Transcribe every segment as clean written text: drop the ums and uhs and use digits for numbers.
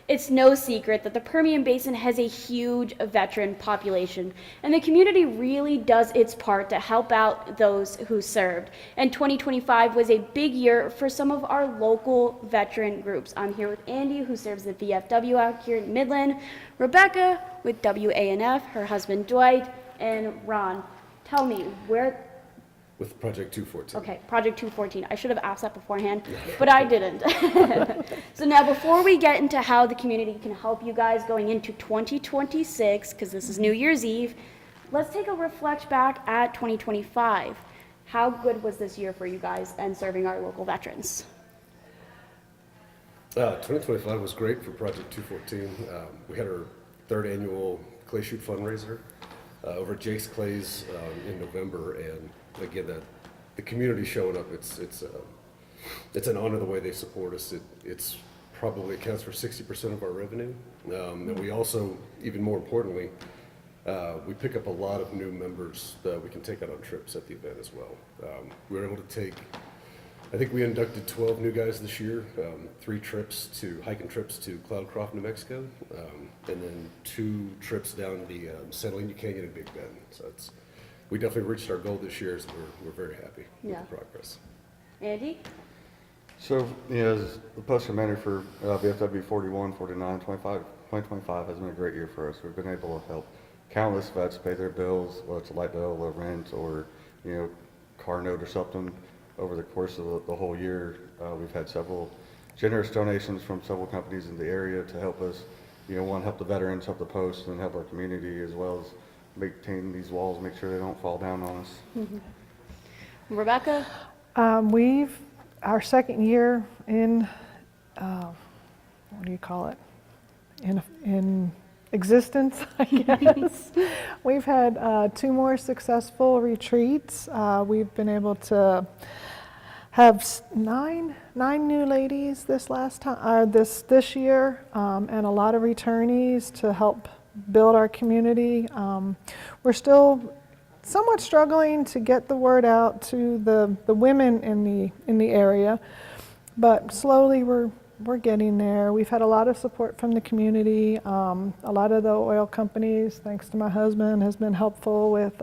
It's no secret that the Permian Basin has a huge veteran population, and the community really does its part to help out those who served. And 2025 was a big year for some of our local veteran groups. I'm here with Andy, who serves the VFW out here in Midland, Rebecca with WANF, her husband Dwight, and Ron. Tell me, where... With Project 214. Okay, Project 214. I should have asked that beforehand, but I didn't. So now, before we get into how the community can help you guys going into 2026, because this is New Year's Eve, let's take a reflect back at 2025. How good was this year for you guys and serving our local veterans? 2025 was great for Project 214. We had our third annual Clay Shoot fundraiser over at Jake's Clays in November, and again, the community showing up, it's an honor the way they support us. It's probably accounts for 60% of our revenue, and we also, even more importantly, we pick up a lot of new members that we can take out on trips at the event as well. We were able to take, I think we inducted 12 new guys this year, 3 hiking trips to Cloudcroft, New Mexico, and then 2 trips down the Santa Lena Canyon and Big Bend. So we definitely reached our goal this year, so we're very happy with the progress. Andy? So, as the post commander for VFW 41, 49, 25, 2025 has been a great year for us. We've been able to help countless vets pay their bills, whether it's a light bill, a rent, or car note or something. Over the course of the whole year, we've had several generous donations from several companies in the area to help us, help the veterans, help the post, and help our community, as well as maintain these walls, make sure they don't fall down on us. Mm-hmm. Rebecca? Our second year in, what do you call it? In existence, I guess. We've had 2 more successful retreats. We've been able to have nine new ladies this year, and a lot of returnees to help build our community. We're still somewhat struggling to get the word out to the women in the area, but slowly we're getting there. We've had a lot of support from the community. A lot of the oil companies, thanks to my husband, has been helpful with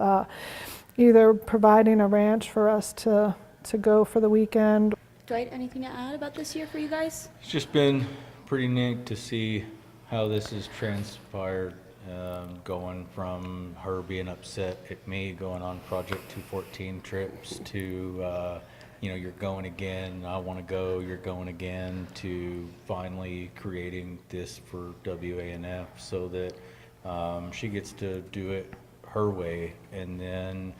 either providing a ranch for us to go for the weekend. Dwight, anything to add about this year for you guys? It's just been pretty neat to see how this has transpired, going from her being upset at me going on Project 214 trips to you're going again, I want to go, you're going again, to finally creating this for WANF so that she gets to do it her way, and then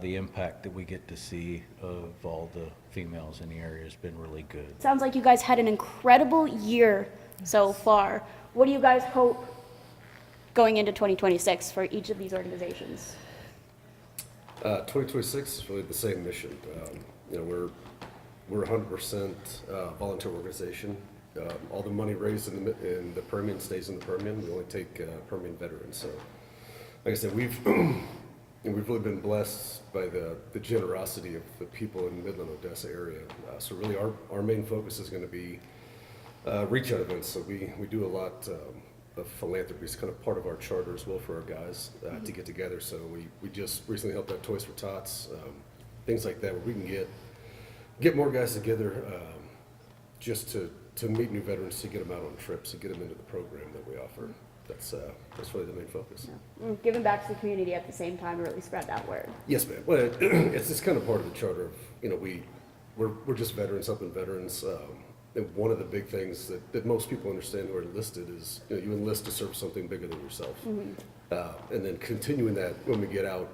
the impact that we get to see of all the females in the area has been really good. Sounds like you guys had an incredible year so far. What do you guys hope going into 2026 for each of these organizations? 2026 is really the same mission. We're 100% volunteer organization. All the money raised in the Permian stays in the Permian. We only take Permian veterans. So, like I said, we've really been blessed by the generosity of the people in the Midland, Odessa area. So really our main focus is going to be reach out events. So we do a lot of philanthropy. It's kind of part of our charter as well for our guys to get together. So we just recently helped out Toys for Tots, things like that, where we can get more guys together just to meet new veterans, to get them out on trips, to get them into the program that we offer. That's really the main focus. Yeah. Giving back to the community at the same time, really spread that word. Yes, ma'am. Well, it's kind of part of the charter of, we're just veterans helping veterans. And one of the big things that most people understand who are enlisted is, you enlist to serve something bigger than yourself. Mm-hmm. And then continuing that when we get out,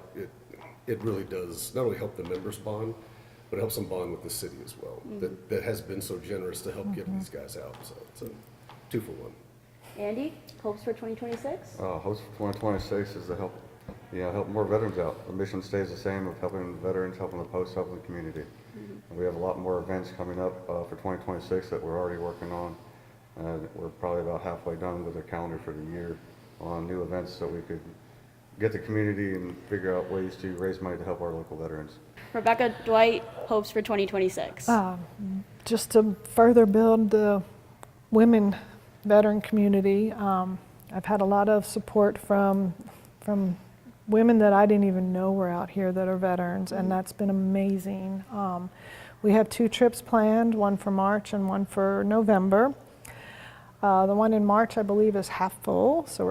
it really does not only help the members bond, but it helps them bond with the city as well. Mm-hmm. That has been so generous to help get these guys out. So it's a 2 for 1. Andy, hopes for 2026? Hopes for 2026 is to help more veterans out. The mission stays the same of helping veterans, helping the post, helping the community. Mm-hmm. And we have a lot more events coming up for 2026 that we're already working on. We're probably about halfway done with the calendar for the year on new events so we could get the community and figure out ways to raise money to help our local veterans. Rebecca, Dwight, hopes for 2026? Just to further build the women veteran community. I've had a lot of support from women that I didn't even know were out here that are veterans, and that's been amazing. We have 2 trips planned, one for March and one for November. The one in March, I believe, is half full, so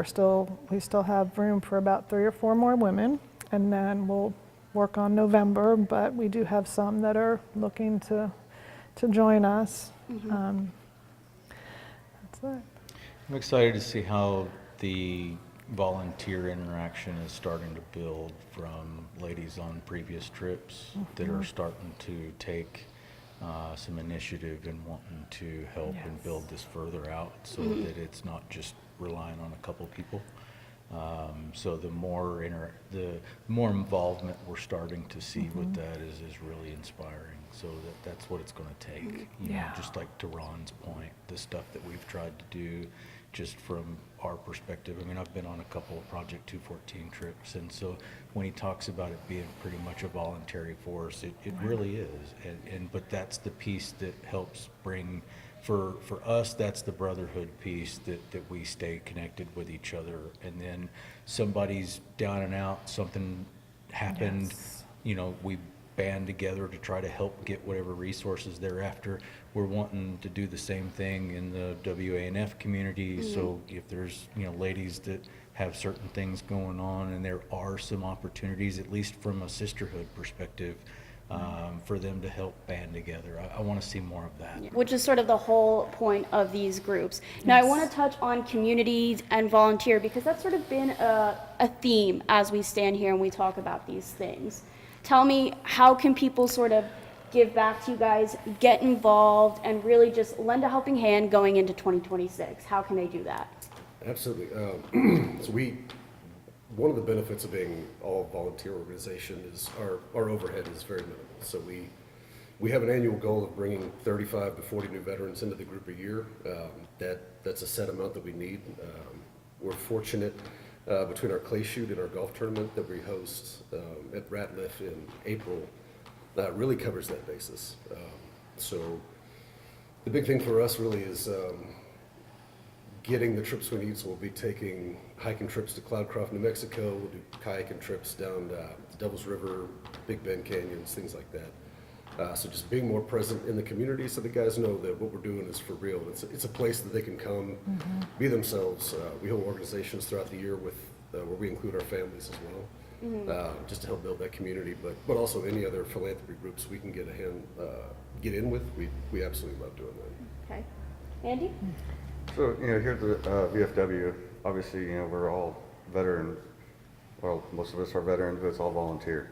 we still have room for about 3 or 4 more women, and then we'll work on November, but we do have some that are looking to join us. That's it. I'm excited to see how the volunteer interaction is starting to build from ladies on previous trips that are starting to take some initiative and wanting to help and build this further out so that it's not just relying on a couple people. So the more involvement we're starting to see with that is really inspiring. So that's what it's going to take. You know, just like to Ron's point, the stuff that we've tried to do, just from our perspective. I mean, I've been on a couple of Project 214 trips, and so when he talks about it being pretty much a voluntary force, it really is. But that's the piece that helps bring. For us, that's the brotherhood piece that we stay connected with each other. And then somebody's down and out, something happened, you know, we band together to try to help get whatever resources they're after. We're wanting to do the same thing in the WANF community. So if there's, you know, ladies that have certain things going on, and there are some opportunities, at least from a sisterhood perspective, for them to help band together. I want to see more of that. Which is sort of the whole point of these groups. Now, I want to touch on communities and volunteer, because that's sort of been a theme as we stand here and we talk about these things. Tell me, how can people sort of give back to you guys, get involved, and really just lend a helping hand going into 2026? How can they do that? Absolutely. So one of the benefits of being all volunteer organization is our overhead is very minimal. So we have an annual goal of bringing 35 to 40 new veterans into the group a year. That's a set amount that we need. We're fortunate between our clay shoot and our golf tournament that we host at Ratliff in April, that really covers that basis. So the big thing for us really is getting the trips we need. So we'll be taking hiking trips to Cloudcroft, New Mexico. We'll do kayaking trips down the Devil's River, Big Bend Canyons, things like that. So just being more present in the community so the guys know that what we're doing is for real. It's a place that they can come, be themselves. We hold organizations throughout the year with where we include our families as well, just to help build that community. But also any other philanthropy groups we can get get in with. We absolutely love doing that. Okay. Andy? So, you know, here at the VFW, obviously, you know, we're all veteran. Well, most of us are veterans, but it's all volunteer.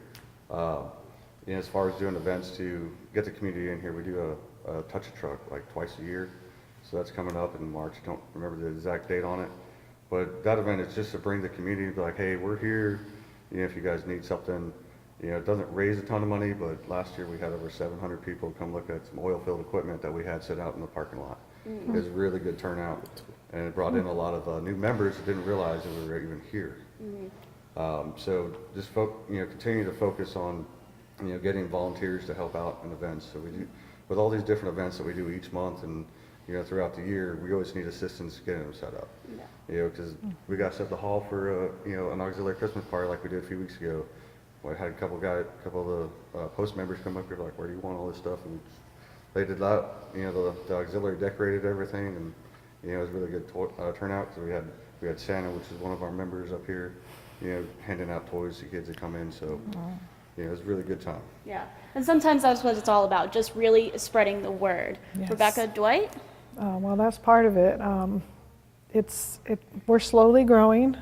You know, as far as doing events to get the community in here, we do a touch a truck like twice a year. So that's coming up in March. I don't remember the exact date on it, but that event is just to bring the community, be like, hey, we're here. You know, if you guys need something, you know, it doesn't raise a ton of money, but last year we had over 700 people come look at some oil field equipment that we had set out in the parking lot. It was a really good turnout, and it brought in a lot of new members that didn't realize that we were even here. So just continue to focus on, you know, getting volunteers to help out in events. So we do, with all these different events that we do each month, and you know, throughout the year, we always need assistance getting them set up. You know, because we got set the hall for you know, an auxiliary Christmas party like we did a few weeks ago. I had a couple of the post members come up here like, where do you want all this stuff? And they did that. You know, the auxiliary decorated everything, and you know, it was a really good turnout. So we had Santa, which is one of our members up here, you know, handing out toys to kids that come in. So you know, it was a really good time. Yeah. And sometimes that's what it's all about, just really spreading the word. Yes. Rebecca, Dwight? Well, that's part of it. We're slowly growing.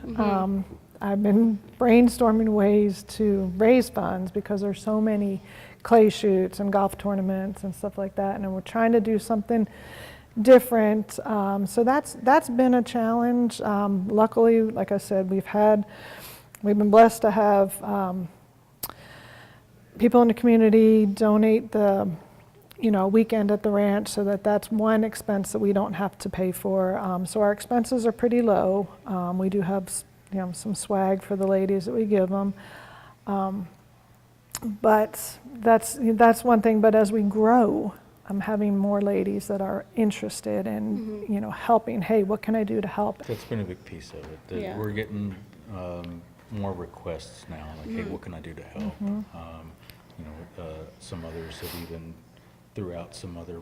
I've been brainstorming ways to raise funds because there's so many clay shoots and golf tournaments and stuff like that, and we're trying to do something different. So that's been a challenge. Luckily, like I said, we've been blessed to have people in the community donate the weekend at the ranch, so that's one expense that we don't have to pay for. So our expenses are pretty low. We do have some swag for the ladies that we give them. But that's one thing. But as we grow, I'm having more ladies that are interested in, you know, helping. Hey, what can I do to help? That's been a big piece of it. that Yeah. We're getting more requests now, like, hey, what can I do to help? You know, some others have even threw out some other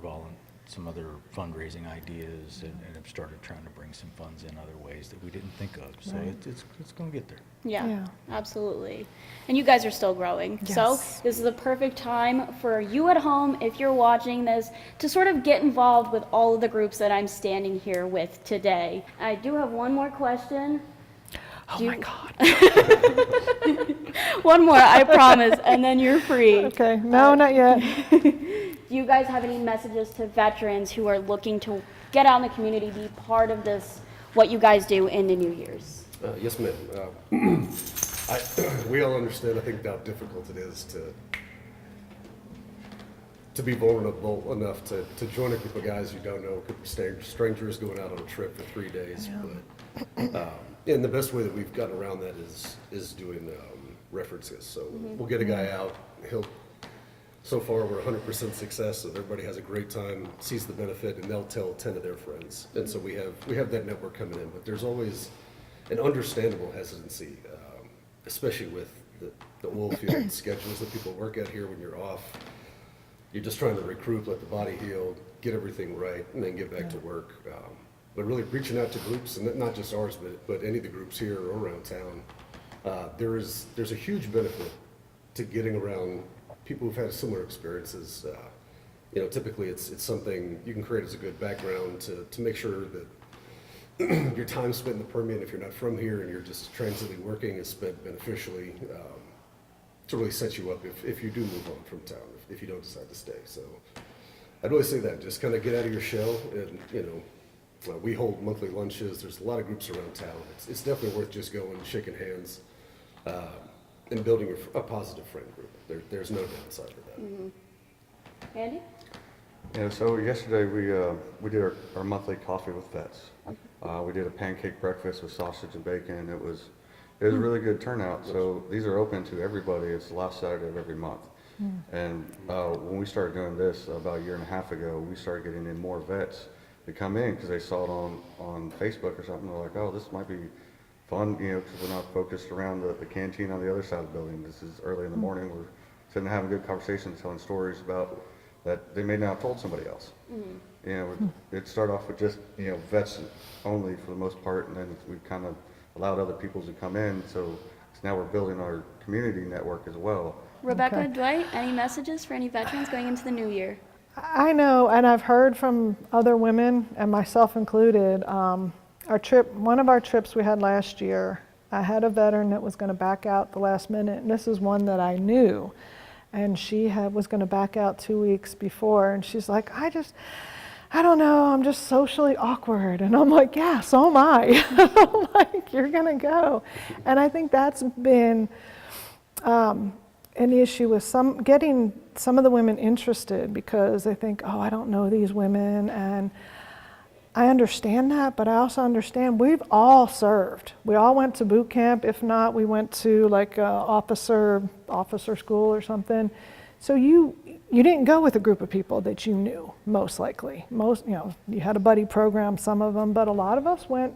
fundraising ideas and have started trying to bring some funds in other ways that we didn't think of. So Right. it's going to get there. Yeah, Yeah. absolutely. And you guys are still growing. So Yes. this is the perfect time for you at home, if you're watching this, to sort of get involved with all of the groups that I'm standing here with today. I do have one more question. Oh Do my you- God. One more, I promise, and then you're free. Okay, no, not yet. Do you guys have any messages to veterans who are looking to get out in the community, be part of this, what you guys do in the New Year's? Yes, ma'am. We all understand, I think, how difficult it is to be vulnerable enough to join a group of guys you don't know, could be strangers going out on a trip for 3 days. But and the best way that we've gotten around that is doing references. So we'll get a guy out. So far, we're 100% success, so everybody has a great time, sees the benefit, and they'll tell 10 of their friends. And so we have that network coming in. But there's always an understandable hesitancy, especially with the oil field schedules that people work at here when you're off. You're just trying to recruit, let the body heal, get everything right, and then get back to work. But really reaching out to groups, and not just ours, but any of the groups here or around town, there's a huge benefit to getting around people who've had similar experiences. You know, typically it's something you can create as a good background to make sure that your time spent in the Permian, if you're not from here and you're just transiently working, is spent beneficially to really set you up if you do move on from town, if you don't decide to stay. So I'd really say that, just kind of get out of your shell, and, you know, we hold monthly lunches. There's a lot of groups around town. It's definitely worth just going, shaking hands, and building a positive friend group. There's no downside to that. Andy? Yeah, so yesterday we did our monthly coffee with vets. We did a pancake breakfast with sausage and bacon. It was a really good turnout. So these are open to everybody. It's the last Saturday of every month. And when we started doing this about a year and a half ago, we started getting in more vets to come in because they saw it on Facebook or something. They're like, oh, this might be fun, you know, because we're not focused around the canteen on the other side of the building. This is early in the morning. We're sitting having good conversations, telling stories about that they may not have told somebody else. You know, it started off with just, you know, vets only for the most part, and then we've kind of allowed other people to come in. So now we're building our community network as well. Rebecca, Okay. Dwight, any messages for any veterans going into the new year? I know, and I've heard from other women, and myself included, one of our trips we had last year, I had a veteran that was going to back out the last minute, and this is one that I knew, and she was going to back out 2 weeks before, and she's like, I don't know, I'm just socially awkward. And I'm like, yeah, so am I. I'm like, you're going to go. And I think that's been an issue with getting some of the women interested, because they think, oh, I don't know these women. And I understand that, but I also understand we've all served. We all went to boot camp. If not, we went to like officer school or something. So you didn't go with a group of people that you knew, most likely. You had a buddy program, some of them, but a lot of us went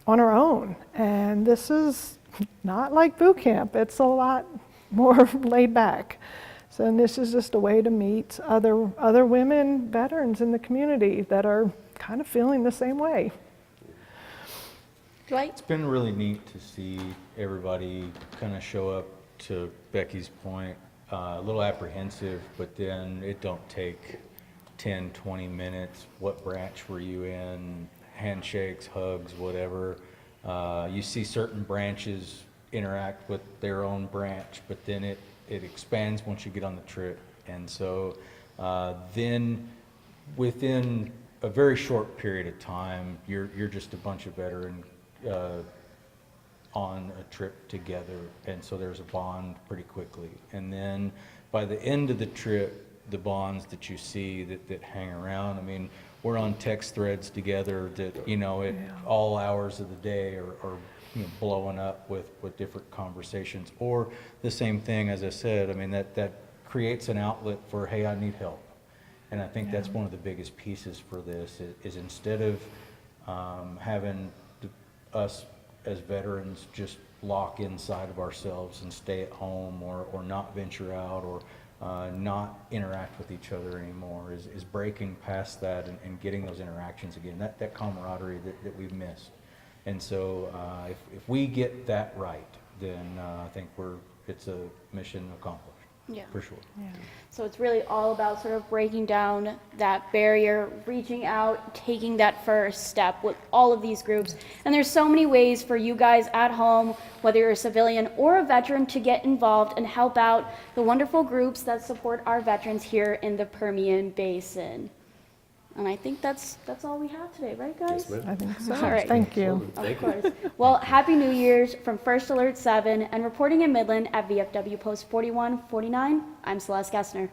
on our own. And this is not like boot camp. It's a lot more laid back. So this is just a way to meet other women, veterans in the community that are kind of feeling the same way. Dwight? It's been really neat to see everybody kind of show up, to Becky's point, a little apprehensive, but then it don't take 10, 20 minutes. What branch were you in? Handshakes, hugs, whatever. You see certain branches interact with their own branch, but then it expands once you get on the trip. And so then within a very short period of time, you're just a bunch of veterans on a trip together, and so there's a bond pretty quickly. And then by the end of the trip, the bonds that you see that hang around, I mean, we're on text threads together that, you know, at all hours of the day are you know, blowing up with different conversations. Or the same thing, as I said, I mean, that creates an outlet for, hey, I need help. And I think that's one of the biggest pieces for this, is instead of having us as veterans just lock inside of ourselves and stay at home, or not venture out, or not interact with each other anymore, is breaking past that and getting those interactions again, that camaraderie that we've missed. And so if we get that right, then I think it's a mission accomplished. Yeah. For sure. Yeah. So it's really all about sort of breaking down that barrier, reaching out, taking that first step with all of these groups. And there's so many ways for you guys at home, whether you're a civilian or a veteran, to get involved and help out the wonderful groups that support our veterans here in the Permian Basin. And I think that's all we have today, right, guys? Yes, ma'am. I think so. All right. Thank you. Of course. Well, Happy New Year's from First Alert 7, and reporting in Midland at VFW Post 4149, I'm Celeste Gessner.